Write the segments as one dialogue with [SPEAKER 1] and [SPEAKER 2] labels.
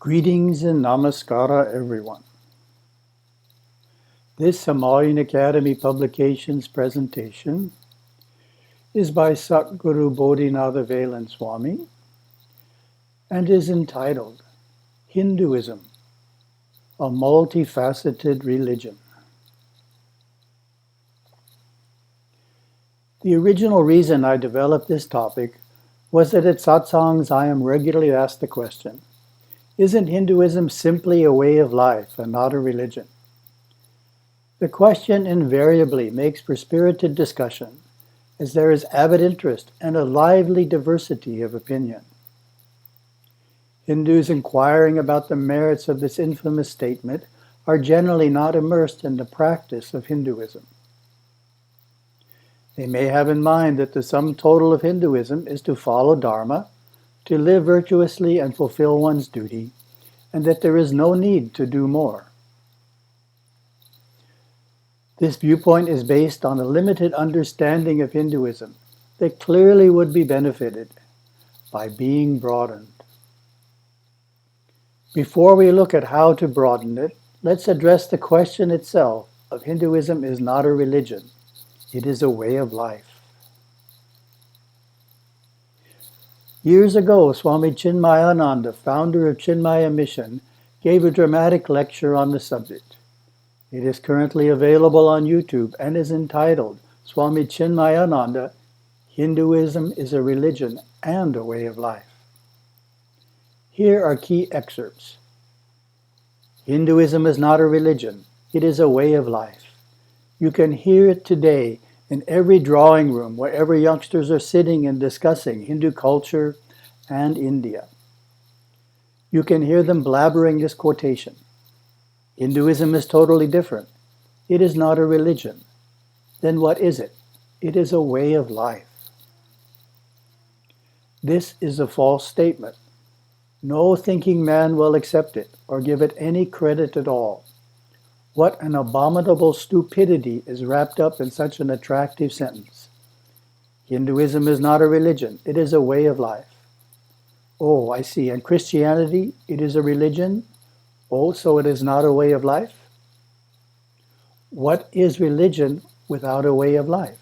[SPEAKER 1] Greetings and namaskara, everyone. This Himalayan Academy Publications presentation is by Satguru Bodhinatha Velan Swami and is entitled Hinduism, a Multifaceted Religion. The original reason I developed this topic was that at satsangs I am regularly asked the question, isn't Hinduism simply a way of life and not a religion? The question invariably makes for spirited discussion, as there is avid interest and a lively diversity of opinion. Hindus inquiring about the merits of this infamous statement are generally not immersed in the practice of Hinduism. They may have in mind that the sum total of Hinduism is to follow Dharma, to live virtuously and fulfill one's duty, and that there is no need to do more. This viewpoint is based on a limited understanding of Hinduism that clearly would be benefited by being broadened. Before we look at how to broaden it, let's address the question itself of Hinduism is not a religion, it is a way of life. Years ago, Swami Chinmayananda, founder of Chinmaya Mission, gave a dramatic lecture on the subject. It is currently available on YouTube and is entitled Swami Chinmayananda, Hinduism is a Religion and a Way of Life. Here are key excerpts. Hinduism is not a religion, it is a way of life. You can hear it today in every drawing room wherever youngsters are sitting and discussing Hindu culture and India. You can hear them blabbering this quotation. Hinduism is totally different. It is not a religion. Then what is it? It is a way of life. This is a false statement. No thinking man will accept it or give it any credit at all. What an abominable stupidity is wrapped up in such an attractive sentence. Hinduism is not a religion, it is a way of life. Oh, I see. And Christianity, it is a religion? Oh, so it is not a way of life? What is religion without a way of life?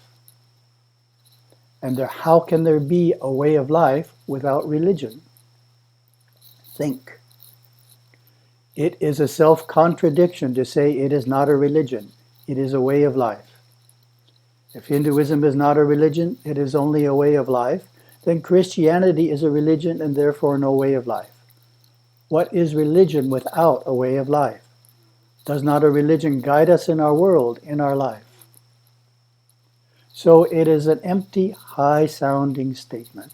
[SPEAKER 1] And how can there be a way of life without religion? Think. It is a self-contradiction to say it is not a religion, it is a way of life. If Hinduism is not a religion, it is only a way of life, then Christianity is a religion and therefore no way of life. What is religion without a way of life? Does not a religion guide us in our world, in our life? So it is an empty, high-sounding statement.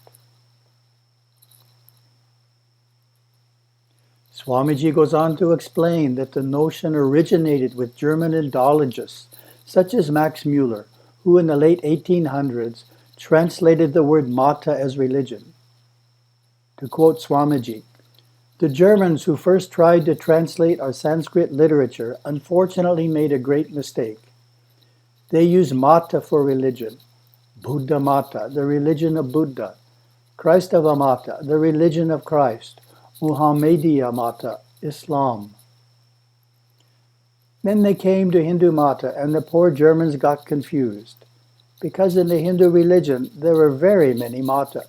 [SPEAKER 1] Swamiji goes on to explain that the notion originated with German Indologists, such as Max Muller, who in the late 1800s translated the word mata as religion. To quote Swamiji, the Germans who first tried to translate our Sanskrit literature unfortunately made a great mistake. They used mata for religion, Buddha mata, the religion of Buddha, Christava mata, the religion of Christ, Muhammadiya mata, Islam. Then they came to Hindu mata and the poor Germans got confused, because in the Hindu religion there are very many mata.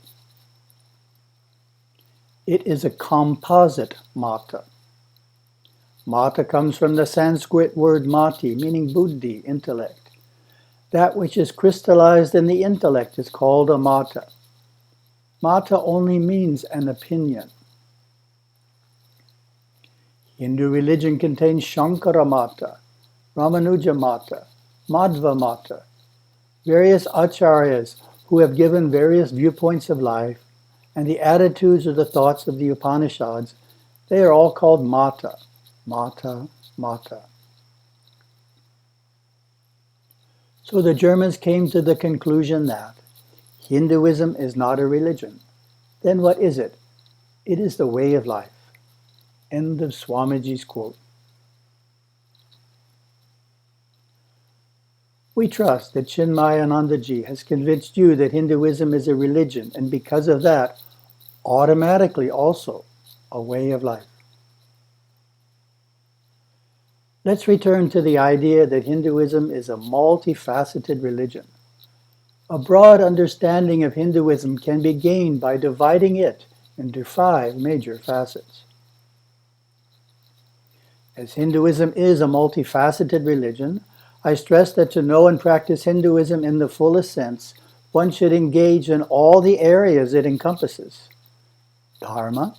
[SPEAKER 1] It is a composite mata. Mata comes from the Sanskrit word mati, meaning buddhi, intellect. That which is crystallized in the intellect is called a mata. Mata only means an opinion. Hindu religion contains Shankara mata, Ramanuja mata, Madhva mata, various acharyas who have given various viewpoints of life, and the attitudes or the thoughts of the Upanishads, they are all called mata, mata, mata. So the Germans came to the conclusion that Hinduism is not a religion. Then what is it? It is the way of life. End of Swamiji's quote. We trust that Chinmayanandaji has convinced you that Hinduism is a religion and because of that, automatically also a way of life. Let's return to the idea that Hinduism is a multifaceted religion. A broad understanding of Hinduism can be gained by dividing it into 5 major facets. As Hinduism is a multifaceted religion, I stress that to know and practice Hinduism in the fullest sense, one should engage in all the areas it encompasses: dharma,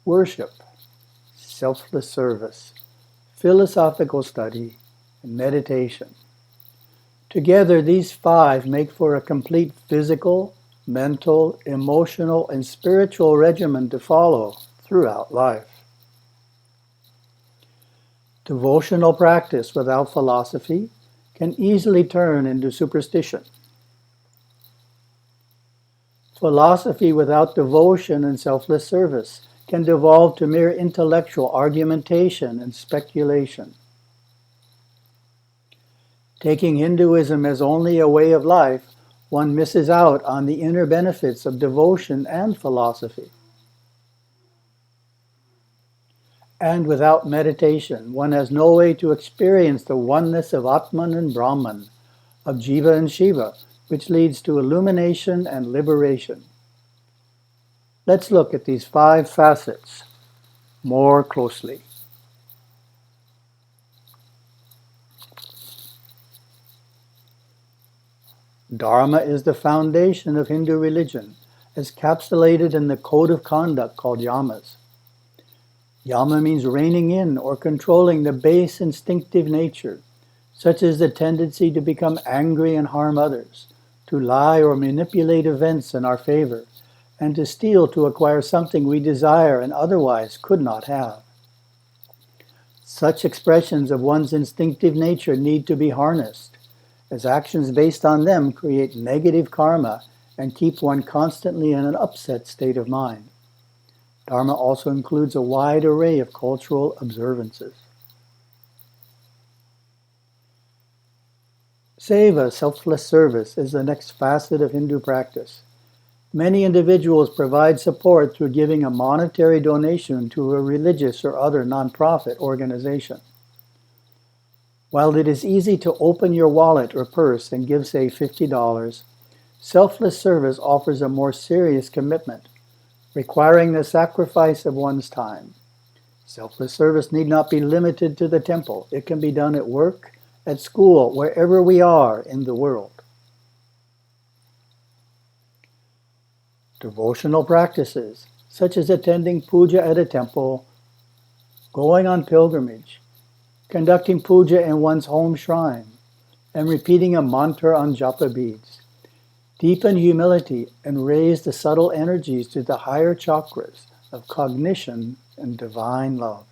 [SPEAKER 1] worship, selfless service, philosophical study, and meditation. Together, these 5 make for a complete physical, mental, emotional, and spiritual regimen to follow throughout life. Devotional practice without philosophy can easily turn into superstition. Philosophy without devotion and selfless service can devolve to mere intellectual argumentation and speculation. Taking Hinduism as only a way of life, one misses out on the inner benefits of devotion and philosophy. And without meditation, one has no way to experience the oneness of Atman and Brahman, of Jiva and Shiva, which leads to illumination and liberation. Let's look at these 5 facets more closely. Dharma is the foundation of Hindu religion, as encapsulated in the code of conduct called yamas. Yama means reining in or controlling the base instinctive nature, such as the tendency to become angry and harm others, to lie or manipulate events in our favor, and to steal to acquire something we desire and otherwise could not have. Such expressions of one's instinctive nature need to be harnessed, as actions based on them create negative karma and keep one constantly in an upset state of mind. Dharma also includes a wide array of cultural observances. Seva, selfless service, is the next facet of Hindu practice. Many individuals provide support through giving a monetary donation to a religious or other nonprofit organization. While it is easy to open your wallet or purse and give, say, $50, selfless service offers a more serious commitment, requiring the sacrifice of one's time. Selfless service need not be limited to the temple. It can be done at work, at school, wherever we are in the world. Devotional practices, such as attending puja at a temple, going on pilgrimage, conducting puja in one's home shrine, and repeating a mantra on japa beads, deepen humility and raise the subtle energies to the higher chakras of cognition and divine love.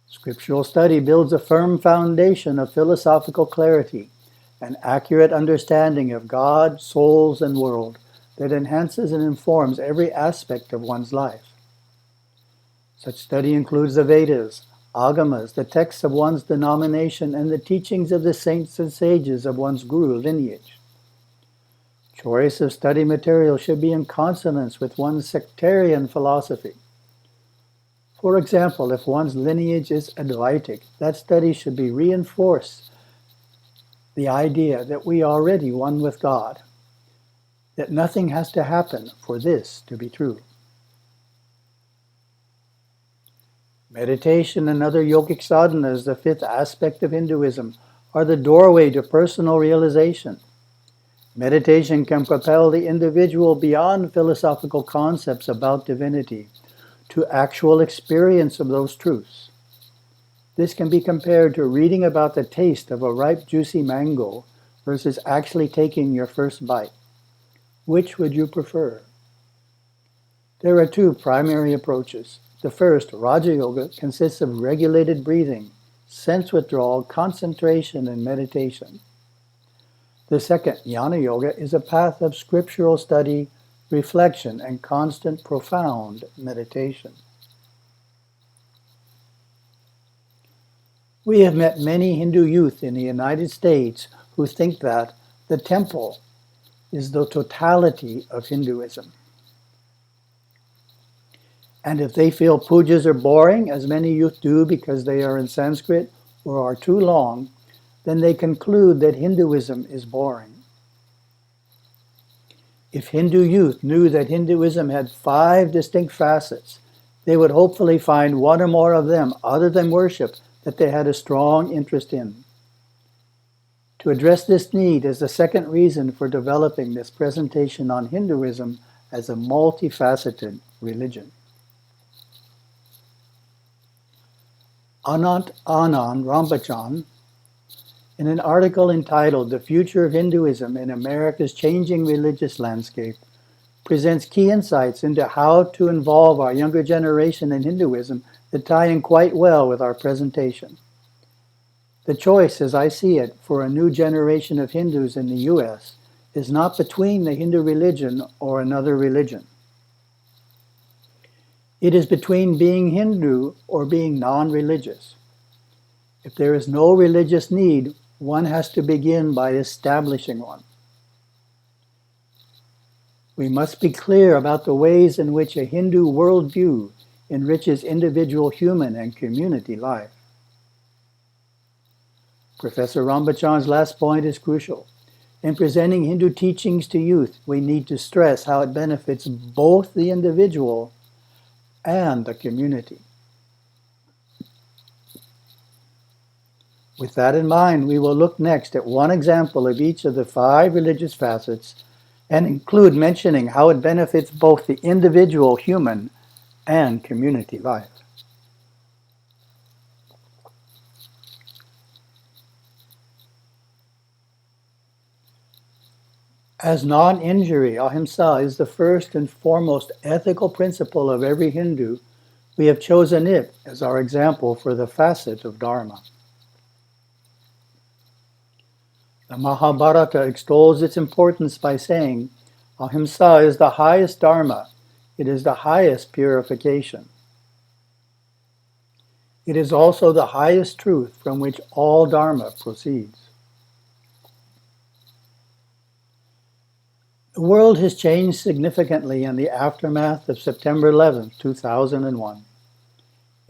[SPEAKER 1] Scriptural study builds a firm foundation of philosophical clarity, an accurate understanding of God, souls, and world that enhances and informs every aspect of one's life. Such study includes the Vedas, Agamas, the texts of one's denomination, and the teachings of the saints and sages of one's guru lineage. Choice of study material should be in consonance with one's sectarian philosophy. For example, if one's lineage is Advaitic, that study should be reinforced the idea that we are already one with God, that nothing has to happen for this to be true. Meditation and other yogic sadhanas, the 5th aspect of Hinduism, are the doorway to personal realization. Meditation can propel the individual beyond philosophical concepts about divinity to actual experience of those truths. This can be compared to reading about the taste of a ripe, juicy mango versus actually taking your first bite. Which would you prefer? There are 2 primary approaches. The first, Raja Yoga, consists of regulated breathing, sense withdrawal, concentration, and meditation. The second, Jnana Yoga, is a path of scriptural study, reflection, and constant, profound meditation. We have met many Hindu youth in the United States who think that the temple is the totality of Hinduism. And if they feel pujas are boring, as many youth do because they are in Sanskrit or are too long, then they conclude that Hinduism is boring. If Hindu youth knew that Hinduism had 5 distinct facets, they would hopefully find one or more of them, other than worship, that they had a strong interest in. To address this need is the second reason for developing this presentation on Hinduism as a multifaceted religion. Anant Anand Rampachan, in an article entitled "The Future of Hinduism in America's Changing Religious Landscape," presents key insights into how to involve our younger generation in Hinduism that tie in quite well with our presentation. The choice, as I see it, for a new generation of Hindus in the U.S. is not between the Hindu religion or another religion. It is between being Hindu or being non-religious. If there is no religious need, one has to begin by establishing one. We must be clear about the ways in which a Hindu worldview enriches individual human and community life. Professor Rambachan's last point is crucial. In presenting Hindu teachings to youth, we need to stress how it benefits both the individual and the community. With that in mind, we will look next at one example of each of the 5 religious facets and include mentioning how it benefits both the individual human and community life. As non-injury, Ahimsa is the first and foremost ethical principle of every Hindu. We have chosen it as our example for the facet of Dharma. The Mahabharata extols its importance by saying, Ahimsa is the highest Dharma. It is the highest purification. It is also the highest truth from which all Dharma proceeds. The world has changed significantly in the aftermath of September 11, 2001.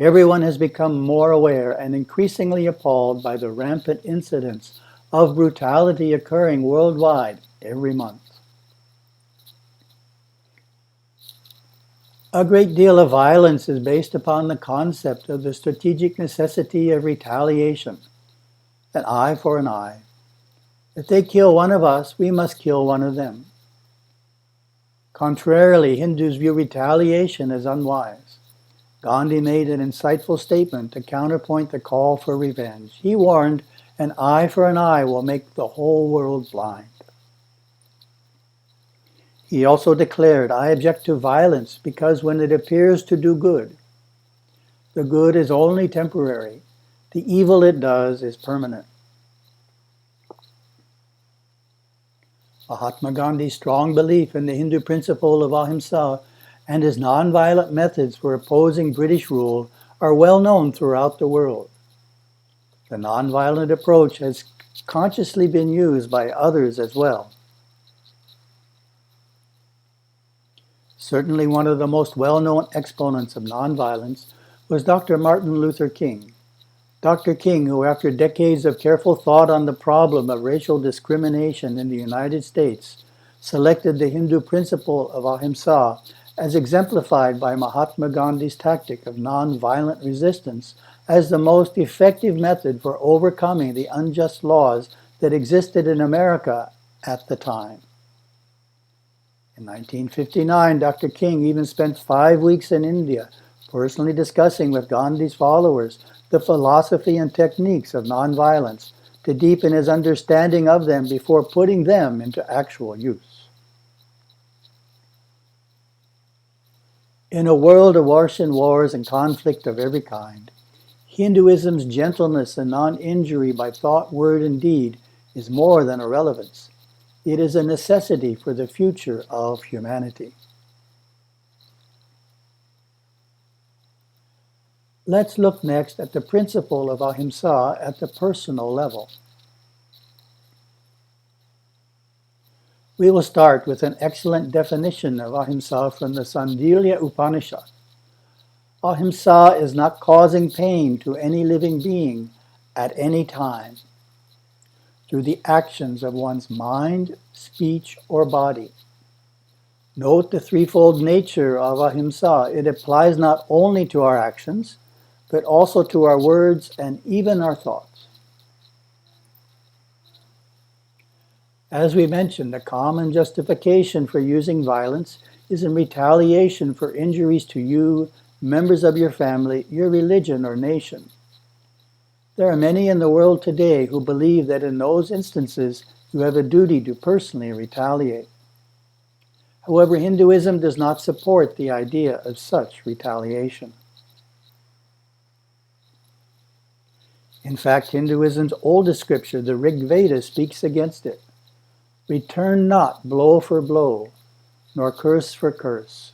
[SPEAKER 1] Everyone has become more aware and increasingly appalled by the rampant incidents of brutality occurring worldwide every month. A great deal of violence is based upon the concept of the strategic necessity of retaliation, an eye for an eye. If they kill one of us, we must kill one of them. Contrarily, Hindus view retaliation as unwise. Gandhi made an insightful statement to counterpoint the call for revenge. He warned, an eye for an eye will make the whole world blind. He also declared, I object to violence because when it appears to do good, the good is only temporary. The evil it does is permanent. Mahatma Gandhi's strong belief in the Hindu principle of Ahimsa and his nonviolent methods for opposing British rule are well known throughout the world. The nonviolent approach has consciously been used by others as well. Certainly one of the most well-known exponents of nonviolence was Dr. Martin Luther King. Dr. King, who after decades of careful thought on the problem of racial discrimination in the United States, selected the Hindu principle of Ahimsa as exemplified by Mahatma Gandhi's tactic of nonviolent resistance as the most effective method for overcoming the unjust laws that existed in America at the time. In 1959, Dr. King even spent 5 weeks in India, personally discussing with Gandhi's followers the philosophy and techniques of nonviolence to deepen his understanding of them before putting them into actual use. In a world awash in wars and conflict of every kind, Hinduism's gentleness and non-injury by thought, word, and deed is more than a relevance. It is a necessity for the future of humanity. Let's look next at the principle of Ahimsa at the personal level. We will start with an excellent definition of Ahimsa from the Sandilya Upanishad. Ahimsa is not causing pain to any living being at any time through the actions of one's mind, speech, or body. Note the threefold nature of Ahimsa. It applies not only to our actions, but also to our words and even our thoughts. As we mentioned, the common justification for using violence is in retaliation for injuries to you, members of your family, your religion, or nation. There are many in the world today who believe that in those instances you have a duty to personally retaliate. However, Hinduism does not support the idea of such retaliation. In fact, Hinduism's oldest scripture, the Rig Veda, speaks against it. Return not blow for blow, nor curse for curse.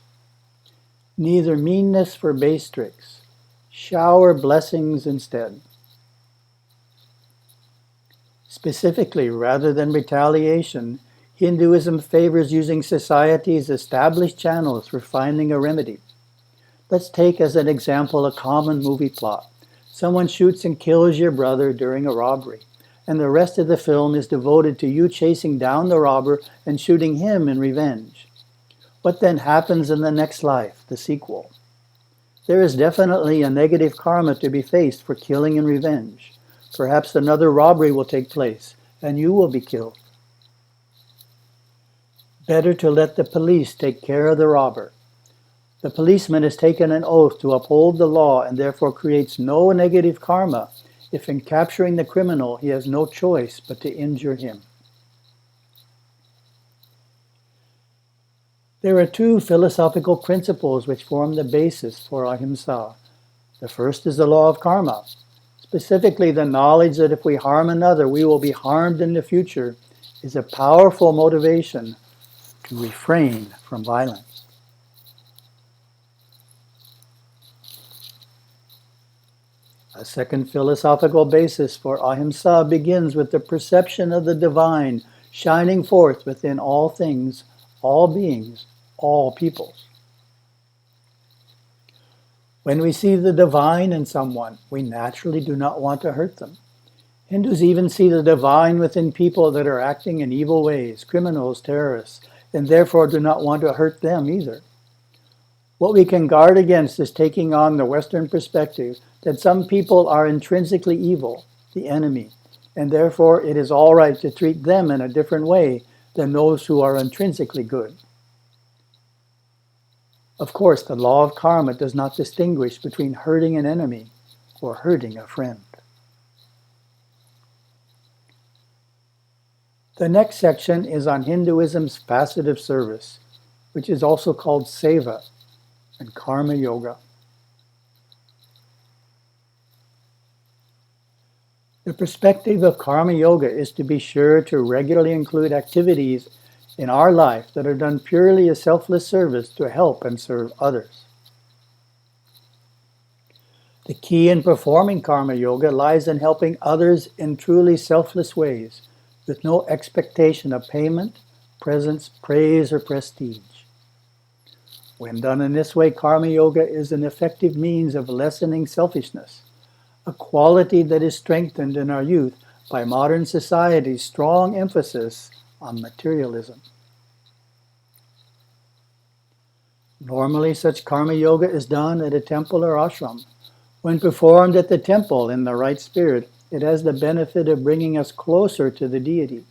[SPEAKER 1] Neither meanness for base tricks. Shower blessings instead. Specifically, rather than retaliation, Hinduism favors using society's established channels for finding a remedy. Let's take as an example a common movie plot. Someone shoots and kills your brother during a robbery, and the rest of the film is devoted to you chasing down the robber and shooting him in revenge. What then happens in the next life, the sequel? There is definitely a negative karma to be faced for killing in revenge. Perhaps another robbery will take place, and you will be killed. Better to let the police take care of the robber. The policeman has taken an oath to uphold the law and therefore creates no negative karma if in capturing the criminal he has no choice but to injure him. There are two philosophical principles which form the basis for Ahimsa. The first is the law of karma, specifically the knowledge that if we harm another, we will be harmed in the future, is a powerful motivation to refrain from violence. A second philosophical basis for Ahimsa begins with the perception of the divine shining forth within all things, all beings, all peoples. When we see the divine in someone, we naturally do not want to hurt them. Hindus even see the divine within people that are acting in evil ways, criminals, terrorists, and therefore do not want to hurt them either. What we can guard against is taking on the Western perspective that some people are intrinsically evil, the enemy, and therefore it is all right to treat them in a different way than those who are intrinsically good. Of course, the law of karma does not distinguish between hurting an enemy or hurting a friend. The next section is on Hinduism's facet of service, which is also called seva and karma yoga. The perspective of karma yoga is to be sure to regularly include activities in our life that are done purely as selfless service to help and serve others. The key in performing karma yoga lies in helping others in truly selfless ways, with no expectation of payment, presents, praise, or prestige. When done in this way, karma yoga is an effective means of lessening selfishness, a quality that is strengthened in our youth by modern society's strong emphasis on materialism. Normally, such karma yoga is done at a temple or ashram. When performed at the temple in the right spirit, it has the benefit of bringing us closer to the deity.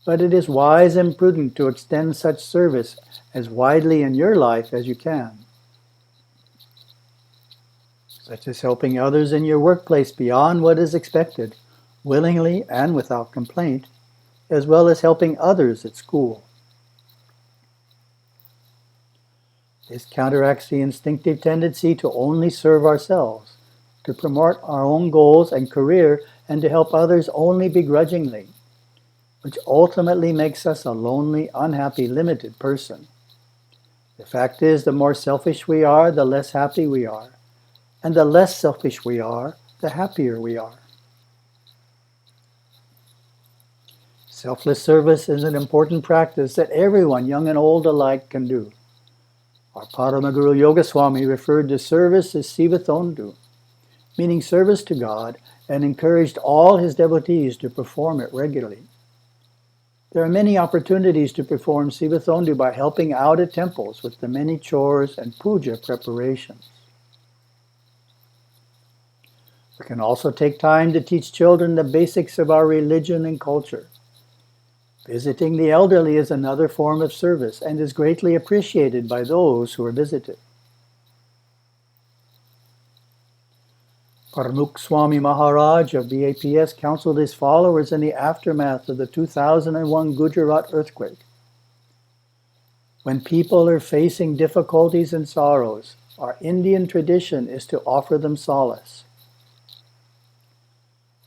[SPEAKER 1] But it is wise and prudent to extend such service as widely in your life as you can, such as helping others in your workplace beyond what is expected, willingly and without complaint, as well as helping others at school. This counteracts the instinctive tendency to only serve ourselves, to promote our own goals and career, and to help others only begrudgingly, which ultimately makes us a lonely, unhappy, limited person. The fact is, the more selfish we are, the less happy we are. And the less selfish we are, the happier we are. Selfless service is an important practice that everyone, young and old alike, can do. Our Paramaguru Yoga Swami referred to service as sivathondu, meaning service to God, and encouraged all his devotees to perform it regularly. There are many opportunities to perform sivathondu by helping out at temples with the many chores and puja preparations. We can also take time to teach children the basics of our religion and culture. Visiting the elderly is another form of service and is greatly appreciated by those who are visited. Parmukh Swami Maharaj of BAPS counseled his followers in the aftermath of the 2001 Gujarat earthquake. When people are facing difficulties and sorrows, our Indian tradition is to offer them solace.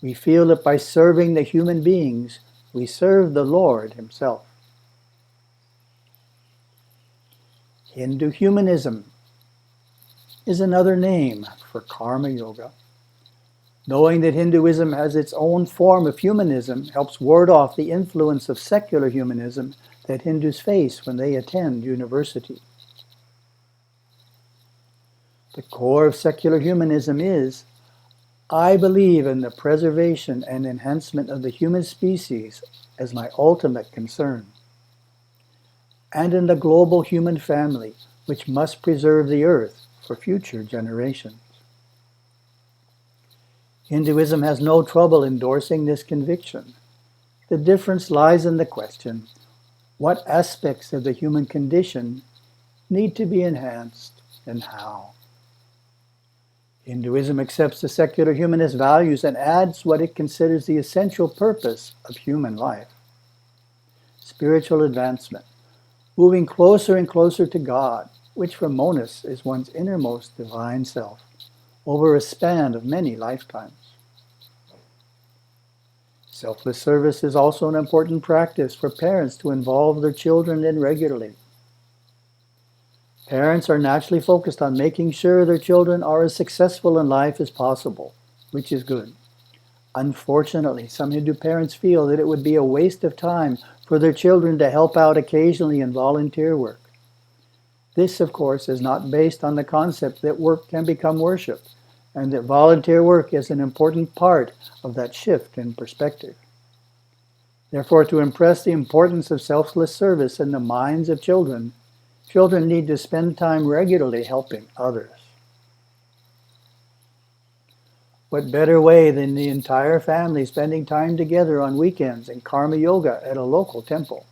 [SPEAKER 1] We feel that by serving the human beings, we serve the Lord Himself. Hindu humanism is another name for karma yoga. Knowing that Hinduism has its own form of humanism helps ward off the influence of secular humanism that Hindus face when they attend university. The core of secular humanism is, I believe in the preservation and enhancement of the human species as my ultimate concern, and in the global human family, which must preserve the earth for future generations. Hinduism has no trouble endorsing this conviction. The difference lies in the question, what aspects of the human condition need to be enhanced and how? Hinduism accepts the secular humanist values and adds what it considers the essential purpose of human life: spiritual advancement, moving closer and closer to God, which for monists is one's innermost divine self, over a span of many lifetimes. Selfless service is also an important practice for parents to involve their children in regularly. Parents are naturally focused on making sure their children are as successful in life as possible, which is good. Unfortunately, some Hindu parents feel that it would be a waste of time for their children to help out occasionally in volunteer work. This, of course, is not based on the concept that work can become worship, and that volunteer work is an important part of that shift in perspective. Therefore, to impress the importance of selfless service in the minds of children, children need to spend time regularly helping others. What better way than the entire family spending time together on weekends in karma yoga at a local temple?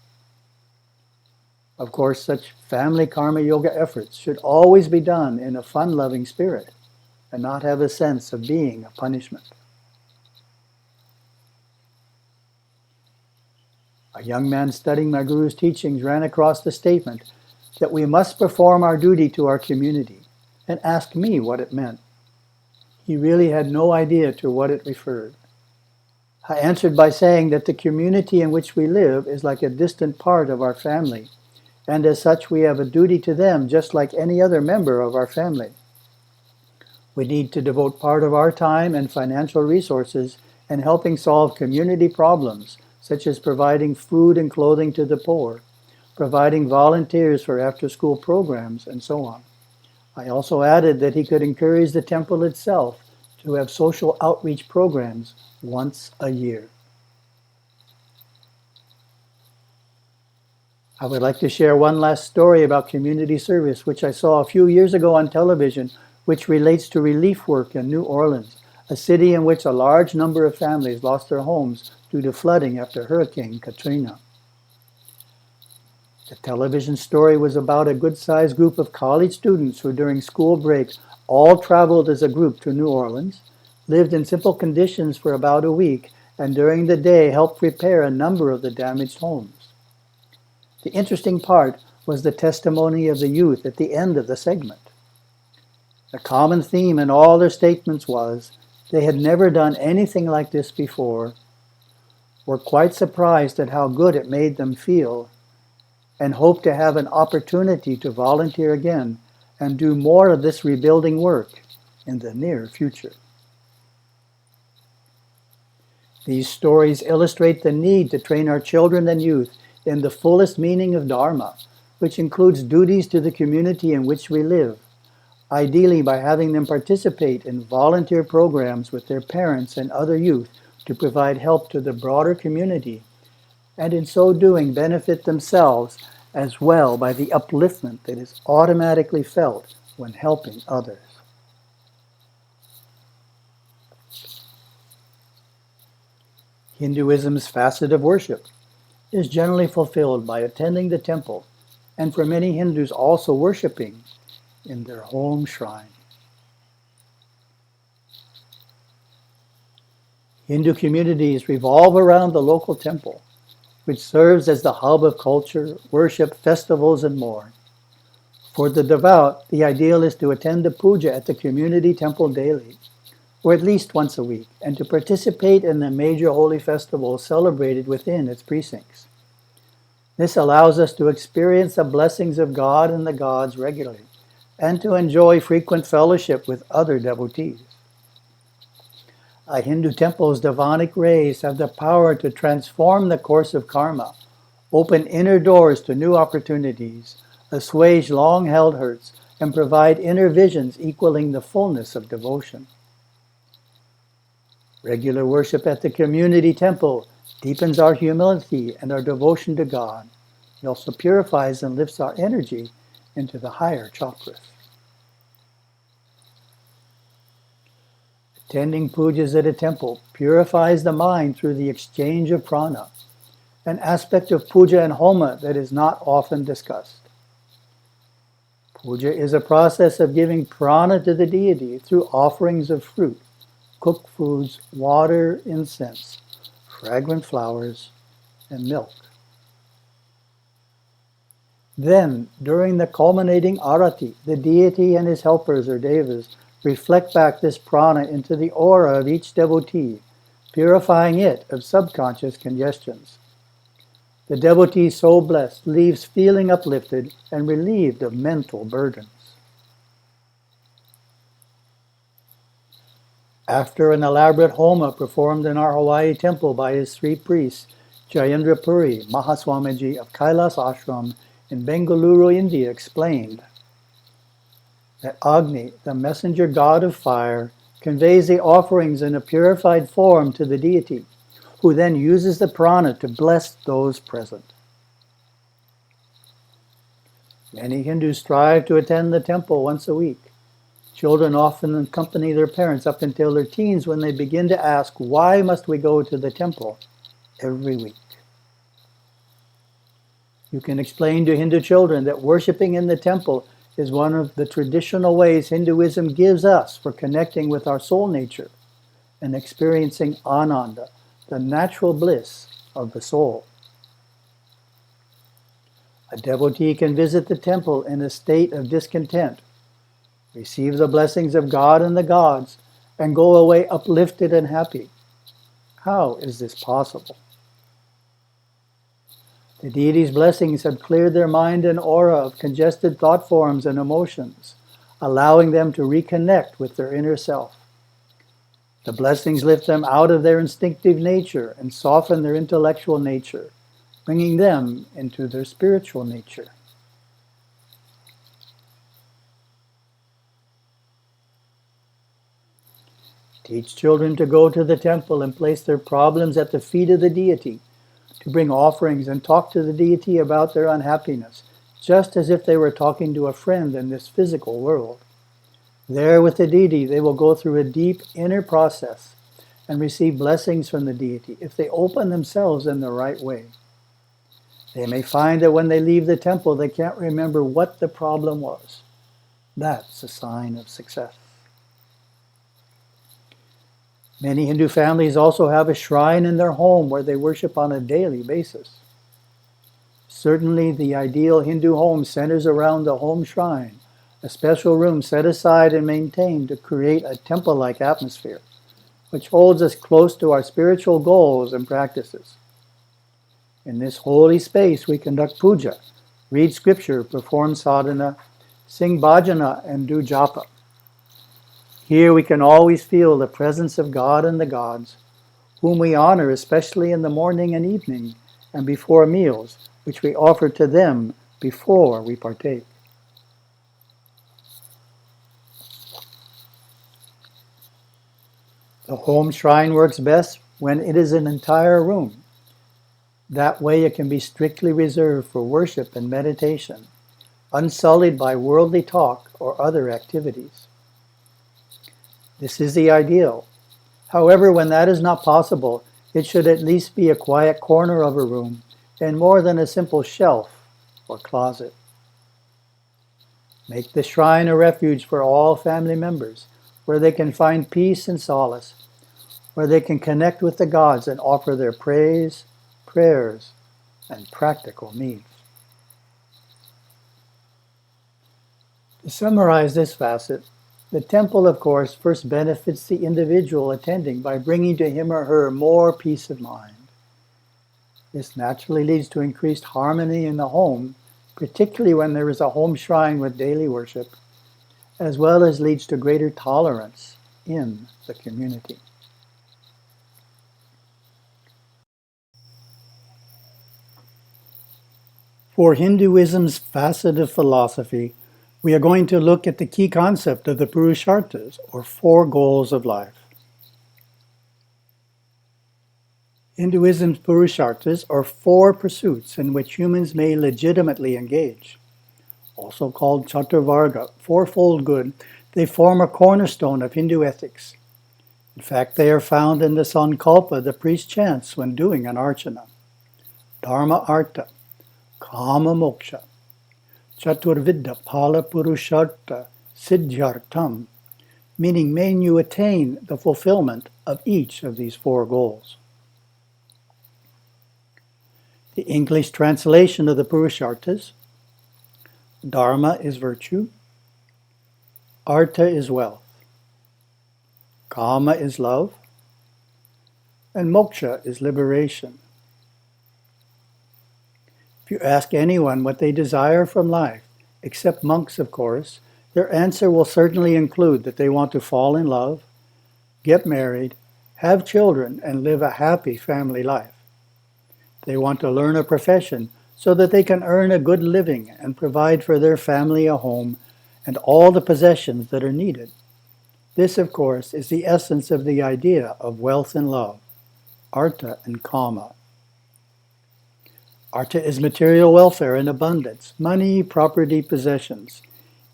[SPEAKER 1] Of course, such family karma yoga efforts should always be done in a fun-loving spirit and not have a sense of being a punishment. A young man studying my Guru's teachings ran across the statement that we must perform our duty to our community and asked me what it meant. He really had no idea to what it referred. I answered by saying that the community in which we live is like a distant part of our family, and as such we have a duty to them just like any other member of our family. We need to devote part of our time and financial resources in helping solve community problems, such as providing food and clothing to the poor, providing volunteers for after-school programs, and so on. I also added that he could encourage the temple itself to have social outreach programs once a year. I would like to share one last story about community service, which I saw a few years ago on television, which relates to relief work in New Orleans, a city in which a large number of families lost their homes due to flooding after Hurricane Katrina. The television story was about a good-sized group of college students who during school breaks all traveled as a group to New Orleans, lived in simple conditions for about a week, and during the day helped repair a number of the damaged homes. The interesting part was the testimony of the youth at the end of the segment. The common theme in all their statements was they had never done anything like this before, were quite surprised at how good it made them feel, and hope to have an opportunity to volunteer again and do more of this rebuilding work in the near future. These stories illustrate the need to train our children and youth in the fullest meaning of Dharma, which includes duties to the community in which we live, ideally by having them participate in volunteer programs with their parents and other youth to provide help to the broader community, and in so doing benefit themselves as well by the upliftment that is automatically felt when helping others. Hinduism's facet of worship is generally fulfilled by attending the temple, and for many Hindus also worshiping in their home shrine. Hindu communities revolve around the local temple, which serves as the hub of culture, worship, festivals, and more. For the devout, the ideal is to attend the puja at the community temple daily, or at least once a week, and to participate in the major holy festivals celebrated within its precincts. This allows us to experience the blessings of God and the gods regularly, and to enjoy frequent fellowship with other devotees. A Hindu temple's divinic rays have the power to transform the course of karma, open inner doors to new opportunities, assuage long-held hurts, and provide inner visions equaling the fullness of devotion. Regular worship at the community temple deepens our humility and our devotion to God. It also purifies and lifts our energy into the higher chakras. Attending pujas at a temple purifies the mind through the exchange of prana, an aspect of puja and homa that is not often discussed. Puja is a process of giving prana to the deity through offerings of fruit, cooked foods, water, incense, fragrant flowers, and milk. Then, during the culminating arati, the deity and his helpers or devas reflect back this prana into the aura of each devotee, purifying it of subconscious congestions. The devotee so blessed leaves feeling uplifted and relieved of mental burdens. After an elaborate homa performed in our Hawaii temple by his three priests, Jayendra Puri, Mahaswamiji of Kailas Ashram in Bengaluru, India, explained that Agni, the messenger god of fire, conveys the offerings in a purified form to the deity, who then uses the prana to bless those present. Many Hindus strive to attend the temple once a week. Children often accompany their parents up until their teens when they begin to ask, why must we go to the temple every week? You can explain to Hindu children that worshiping in the temple is one of the traditional ways Hinduism gives us for connecting with our soul nature and experiencing ananda, the natural bliss of the soul. A devotee can visit the temple in a state of discontent, receive the blessings of God and the gods, and go away uplifted and happy. How is this possible? The deity's blessings have cleared their mind and aura of congested thought forms and emotions, allowing them to reconnect with their inner self. The blessings lift them out of their instinctive nature and soften their intellectual nature, bringing them into their spiritual nature. Teach children to go to the temple and place their problems at the feet of the deity, to bring offerings and talk to the deity about their unhappiness, just as if they were talking to a friend in this physical world. There with the deity, they will go through a deep inner process and receive blessings from the deity if they open themselves in the right way. They may find that when they leave the temple, they can't remember what the problem was. That's a sign of success. Many Hindu families also have a shrine in their home where they worship on a daily basis. Certainly, the ideal Hindu home centers around the home shrine, a special room set aside and maintained to create a temple-like atmosphere, which holds us close to our spiritual goals and practices. In this holy space, we conduct puja, read scripture, perform sadhana, sing bhajana, and do japa. Here we can always feel the presence of God and the gods, whom we honor especially in the morning and evening and before meals, which we offer to them before we partake. The home shrine works best when it is an entire room. That way it can be strictly reserved for worship and meditation, unsullied by worldly talk or other activities. This is the ideal. However, when that is not possible, it should at least be a quiet corner of a room and more than a simple shelf or closet. Make the shrine a refuge for all family members, where they can find peace and solace, where they can connect with the gods and offer their praise, prayers, and practical needs. To summarize this facet, the temple, of course, first benefits the individual attending by bringing to him or her more peace of mind. This naturally leads to increased harmony in the home, particularly when there is a home shrine with daily worship, as well as leads to greater tolerance in the community. For Hinduism's facet of philosophy, we are going to look at the key concept of the Purusharthas, or four goals of life. Hinduism's Purusharthas are four pursuits in which humans may legitimately engage. Also called Chaturvarga, fourfold good, they form a cornerstone of Hindu ethics. In fact, they are found in the Sankalpa the priest chants when doing an archana. Dharma Artha, Kama Moksha, Chaturvidya Pala Purushartha Siddhyartham, meaning may you attain the fulfillment of each of these four goals. The English translation of the Purusharthas: Dharma is virtue, Artha is wealth, Kama is love, and Moksha is liberation. If you ask anyone what they desire from life, except monks of course, their answer will certainly include that they want to fall in love, get married, have children, and live a happy family life. They want to learn a profession so that they can earn a good living and provide for their family a home and all the possessions that are needed. This, of course, is the essence of the idea of wealth and love, Artha and Kama. Artha is material welfare and abundance, money, property, possessions.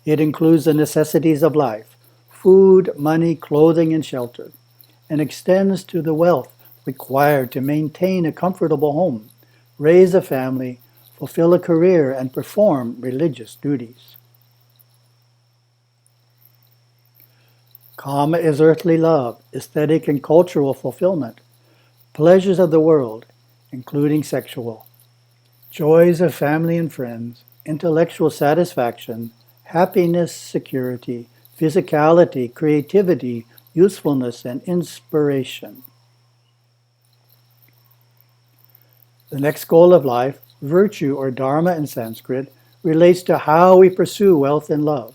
[SPEAKER 1] It includes the necessities of life, food, money, clothing, and shelter, and extends to the wealth required to maintain a comfortable home, raise a family, fulfill a career, and perform religious duties. Kama is earthly love, aesthetic and cultural fulfillment, pleasures of the world, including sexual, joys of family and friends, intellectual satisfaction, happiness, security, physicality, creativity, usefulness, and inspiration. The next goal of life, virtue or dharma in Sanskrit, relates to how we pursue wealth and love.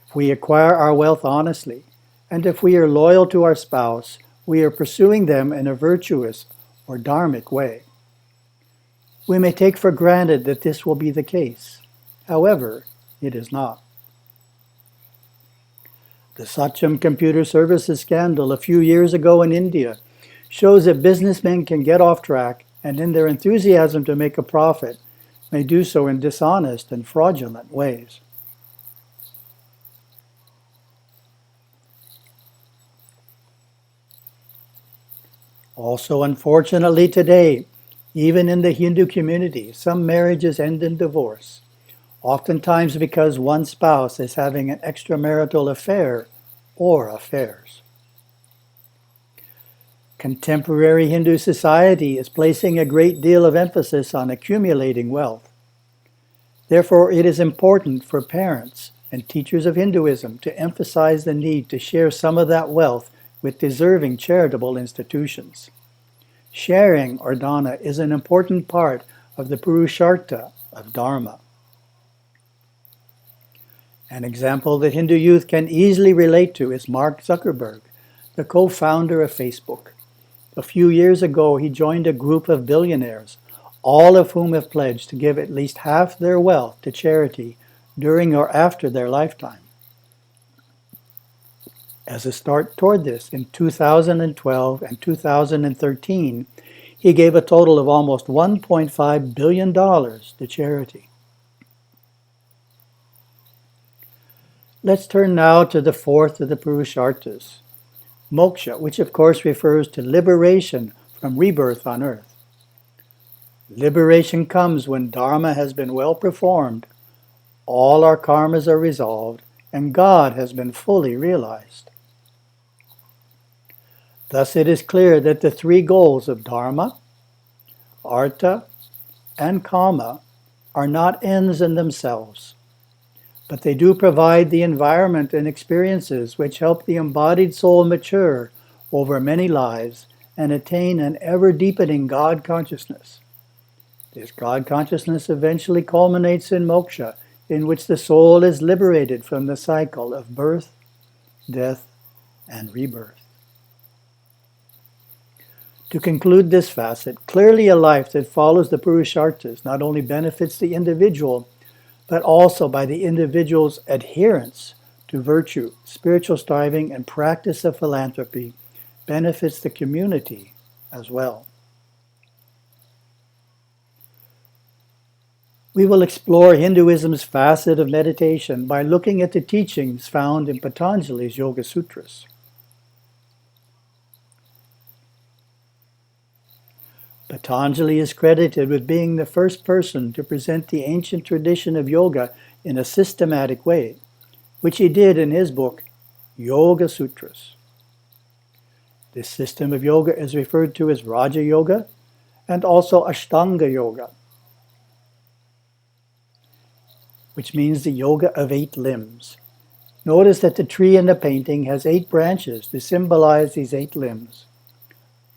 [SPEAKER 1] If we acquire our wealth honestly, and if we are loyal to our spouse, we are pursuing them in a virtuous or dharmic way. We may take for granted that this will be the case. However, it is not. The Satyam computer services scandal a few years ago in India shows that businessmen can get off track and in their enthusiasm to make a profit, may do so in dishonest and fraudulent ways. Also, unfortunately today, even in the Hindu community, some marriages end in divorce, oftentimes because one spouse is having an extramarital affair or affairs. Contemporary Hindu society is placing a great deal of emphasis on accumulating wealth. Therefore, it is important for parents and teachers of Hinduism to emphasize the need to share some of that wealth with deserving charitable institutions. Sharing, or dana, is an important part of the Purushartha of Dharma. An example that Hindu youth can easily relate to is Mark Zuckerberg, the co-founder of Facebook. A few years ago, he joined a group of billionaires, all of whom have pledged to give at least half their wealth to charity during or after their lifetime. As a start toward this, in 2012 and 2013, he gave a total of almost $1.5 billion to charity. Let's turn now to the fourth of the Purusharthas, moksha, which of course refers to liberation from rebirth on earth. Liberation comes when dharma has been well performed, all our karmas are resolved, and God has been fully realized. Thus it is clear that the three goals of dharma, artha, and kama are not ends in themselves, but they do provide the environment and experiences which help the embodied soul mature over many lives and attain an ever-deepening God consciousness. This God consciousness eventually culminates in moksha, in which the soul is liberated from the cycle of birth, death, and rebirth. To conclude this facet, clearly a life that follows the Purusharthas not only benefits the individual, but also by the individual's adherence to virtue, spiritual striving, and practice of philanthropy, benefits the community as well. We will explore Hinduism's facet of meditation by looking at the teachings found in Patanjali's Yoga Sutras. Patanjali is credited with being the first person to present the ancient tradition of yoga in a systematic way, which he did in his book, Yoga Sutras. This system of yoga is referred to as Raja Yoga and also Ashtanga Yoga, which means the yoga of 8 limbs. Notice that the tree in the painting has 8 branches to symbolize these 8 limbs.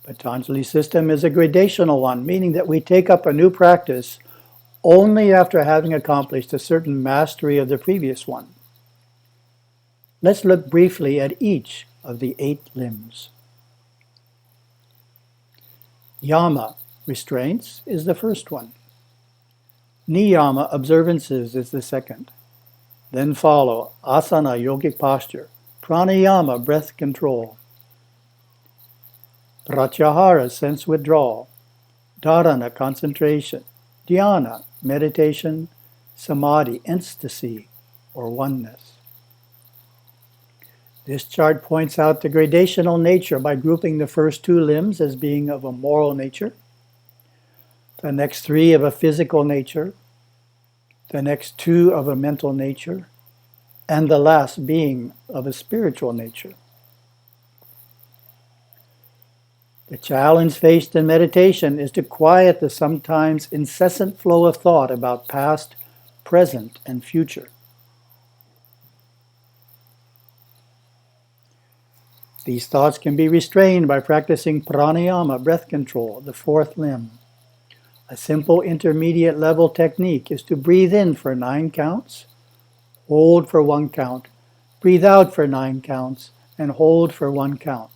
[SPEAKER 1] Patanjali's system is a gradational one, meaning that we take up a new practice only after having accomplished a certain mastery of the previous one. Let's look briefly at each of the 8 limbs. Yama, restraints, is the first one. Niyama, observances, is the second. Then follow asana, yogic posture, pranayama, breath control, pratyahara, sense withdrawal, dharana, concentration, dhyana, meditation, samadhi, ecstasy, or oneness. This chart points out the gradational nature by grouping the first 2 limbs as being of a moral nature, the next 3 of a physical nature, the next 2 of a mental nature, and the last being of a spiritual nature. The challenge faced in meditation is to quiet the sometimes incessant flow of thought about past, present, and future. These thoughts can be restrained by practicing pranayama, breath control, the 4th limb. A simple intermediate level technique is to breathe in for 9 counts, hold for 1 count, breathe out for 9 counts, and hold for 1 count.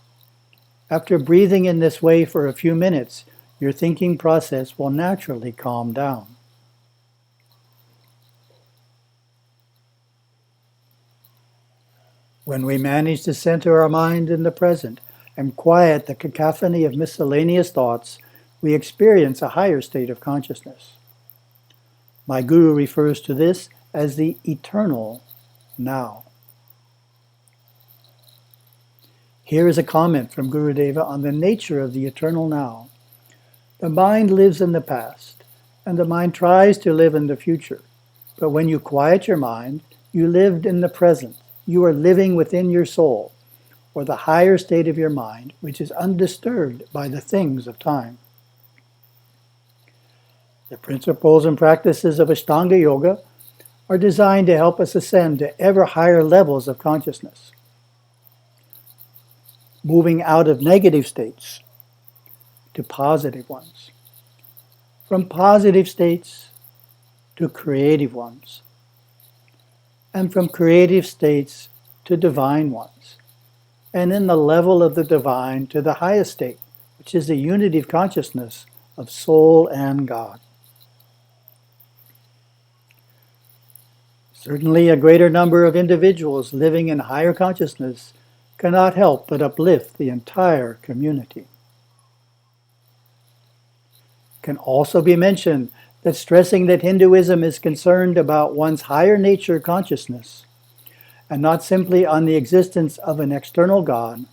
[SPEAKER 1] After breathing in this way for a few minutes, your thinking process will naturally calm down. When we manage to center our mind in the present and quiet the cacophony of miscellaneous thoughts, we experience a higher state of consciousness. My guru refers to this as the eternal now. Here is a comment from Gurudeva on the nature of the eternal now. The mind lives in the past, and the mind tries to live in the future. But when you quiet your mind, you lived in the present. You are living within your soul, or the higher state of your mind, which is undisturbed by the things of time. The principles and practices of Ashtanga Yoga are designed to help us ascend to ever higher levels of consciousness, moving out of negative states to positive ones, from positive states to creative ones, and from creative states to divine ones, and in the level of the divine to the highest state, which is the unity of consciousness of soul and God. Certainly, a greater number of individuals living in higher consciousness cannot help but uplift the entire community. It can also be mentioned that stressing that Hinduism is concerned about one's higher nature consciousness and not simply on the existence of an external God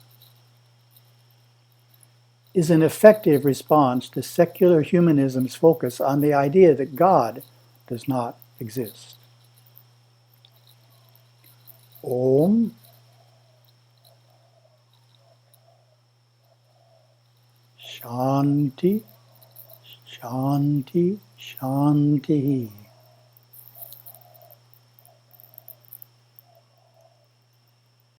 [SPEAKER 1] is an effective response to secular humanism's focus on the idea that God does not exist. Om Shanti Shanti Shanti